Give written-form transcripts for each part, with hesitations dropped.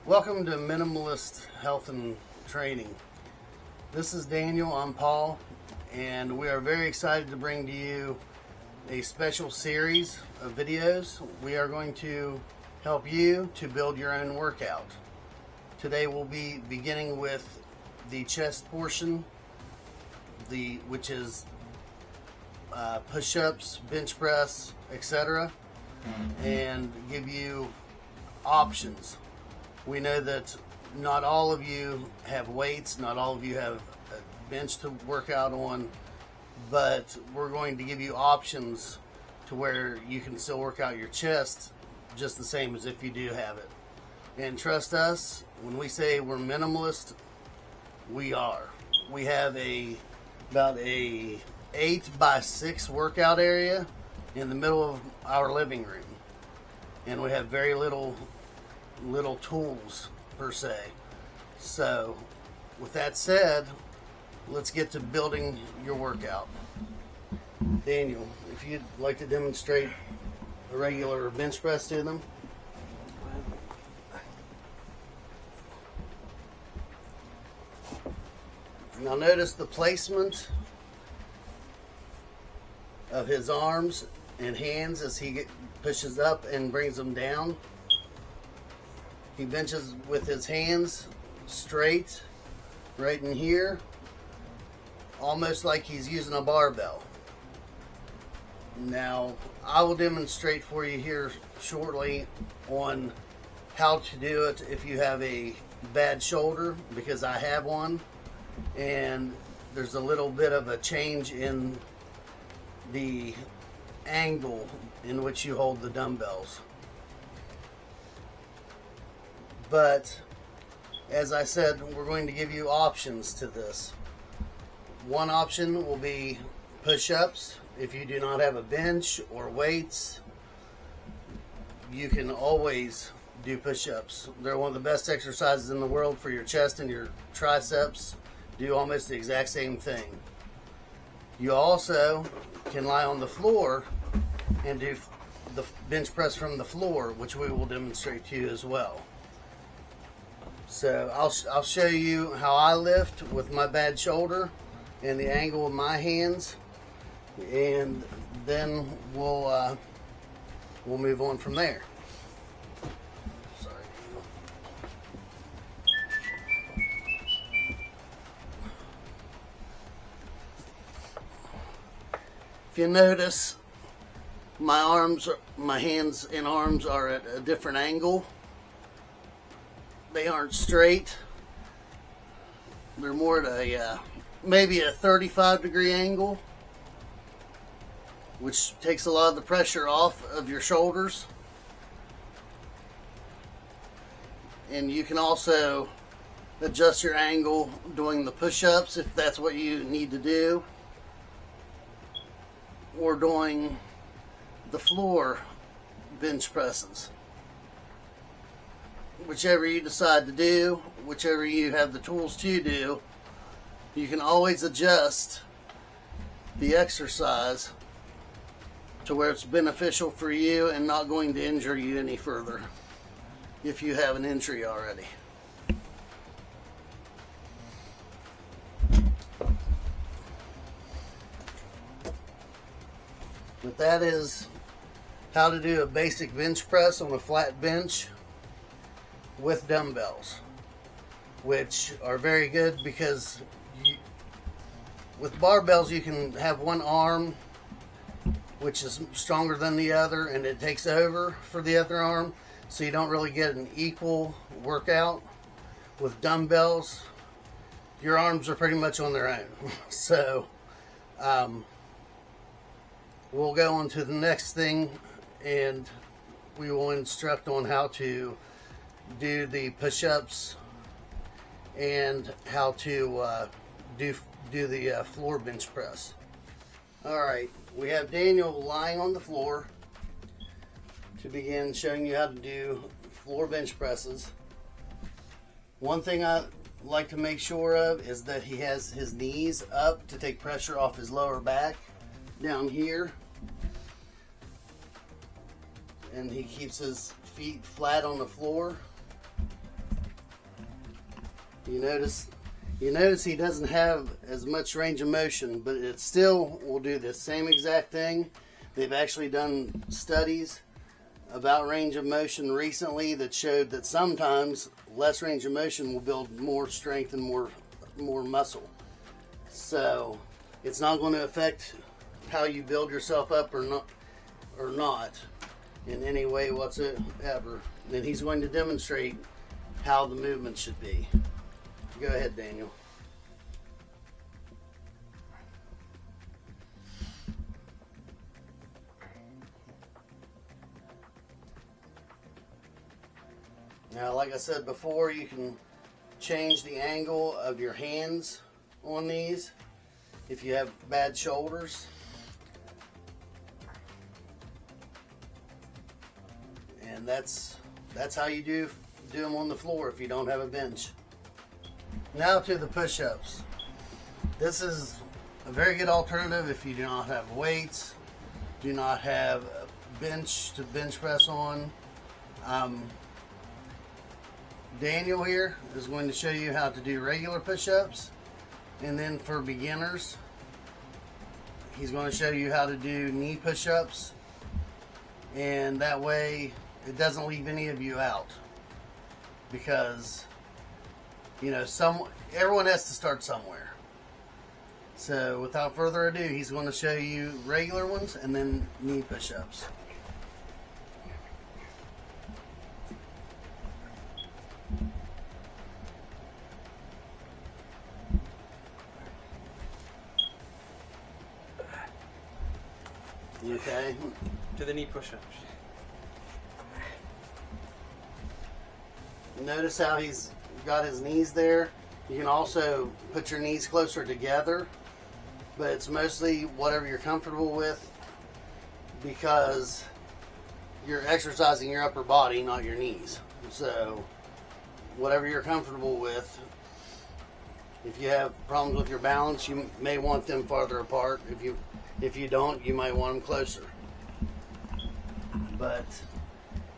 Welcome to Minimalist Health and Training. This is Daniel, I'm Paul, and we are very excited to bring to you a special series of videos. We are going to help you to build your own workout. Today we'll be beginning with the chest portion, which is push-ups, bench press, etc., and give you options. We know that not all of you have weights, not all of you have a bench to work out on, but we're going to give you options to where you can still work out your chest just the same as if you do have it. And trust us, when we say we're minimalist, we are. We have about a 8x6 workout area in the middle of our living room, and we have very little tools per se. So with that said, let's get to building your workout. Daniel, if you'd like to demonstrate a regular bench press to them. Now notice the placement of his arms and hands as he pushes up and brings them down. He benches with his hands straight right in here, almost like he's using a barbell. Now, I will demonstrate for you here shortly on how to do it if you have a bad shoulder, because I have one, and there's a little bit of a change in the angle in which you hold the dumbbells. But as I said, we're going to give you options to this. One option will be push-ups. If you do not have a bench or weights, you can always do push-ups. They're one of the best exercises in the world for your chest and your triceps. Do almost the exact same thing. You also can lie on the floor and do the bench press from the floor, which we will demonstrate to you as well. So I'll show you how I lift with my bad shoulder and the angle of my hands, and then we'll move on from there. Sorry. If you notice, my hands and arms are at a different angle. They aren't straight. They're more at maybe a 35-degree angle, which takes a lot of the pressure off of your shoulders. And you can also adjust your angle doing the push-ups if that's what you need to do, or doing the floor bench presses. Whichever you decide to do, whichever you have the tools to do, you can always adjust the exercise to where it's beneficial for you and not going to injure you any further if you have an injury already. But that is how to do a basic bench press on a flat bench with dumbbells, which are very good because with barbells you can have one arm which is stronger than the other and it takes over for the other arm, so you don't really get an equal workout. With dumbbells, your arms are pretty much on their own. So we'll go on to the next thing, and we will instruct on how to do the push-ups and how to do the floor bench press. Alright, we have Daniel lying on the floor to begin showing you how to do floor bench presses. One thing I like to make sure of is that he has his knees up to take pressure off his lower back down here, and he keeps his feet flat on the floor. You notice he doesn't have as much range of motion, but it still will do the same exact thing. They've actually done studies about range of motion recently that showed that sometimes less range of motion will build more strength and more muscle. So it's not going to affect how you build yourself up or not in any way whatsoever. Then he's going to demonstrate how the movement should be. Go ahead, Daniel. Now, like I said before, you can change the angle of your hands on these if you have bad shoulders. And that's how you do them on the floor if you don't have a bench. Now to the push-ups. This is a very good alternative if you do not have weights, do not have a bench to bench press on. Daniel here is going to show you how to do regular push-ups, and then for beginners, he's going to show you how to do knee push-ups, and that way it doesn't leave any of you out, because everyone has to start somewhere. So without further ado, he's going to show you regular ones and then knee push-ups. Okay. To the knee push-ups. Notice how he's got his knees there. You can also put your knees closer together, but it's mostly whatever you're comfortable with, because you're exercising your upper body, not your knees. So whatever you're comfortable with. If you have problems with your balance, you may want them farther apart. If you don't, you might want them closer. But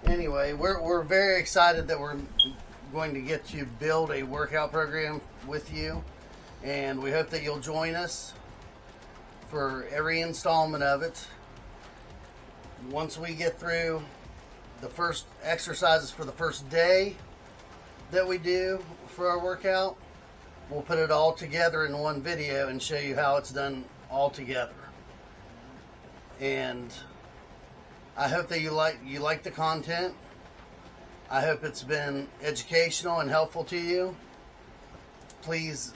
anyway, we're very excited that we're going to get to build a workout program with you, and we hope that you'll join us for every installment of it. Once we get through the first exercises for the first day that we do for our workout, we'll put it all together in one video and show you how it's done all together. And I hope that you like the content. I hope it's been educational and helpful to you. Please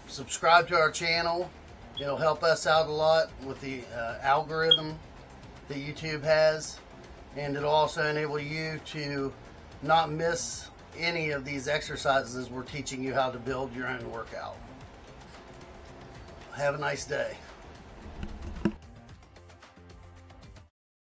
subscribe to our channel. It'll help us out a lot with the algorithm that YouTube has, and it'll also enable you to not miss any of these exercises. We're teaching you how to build your own workout. Have a nice day.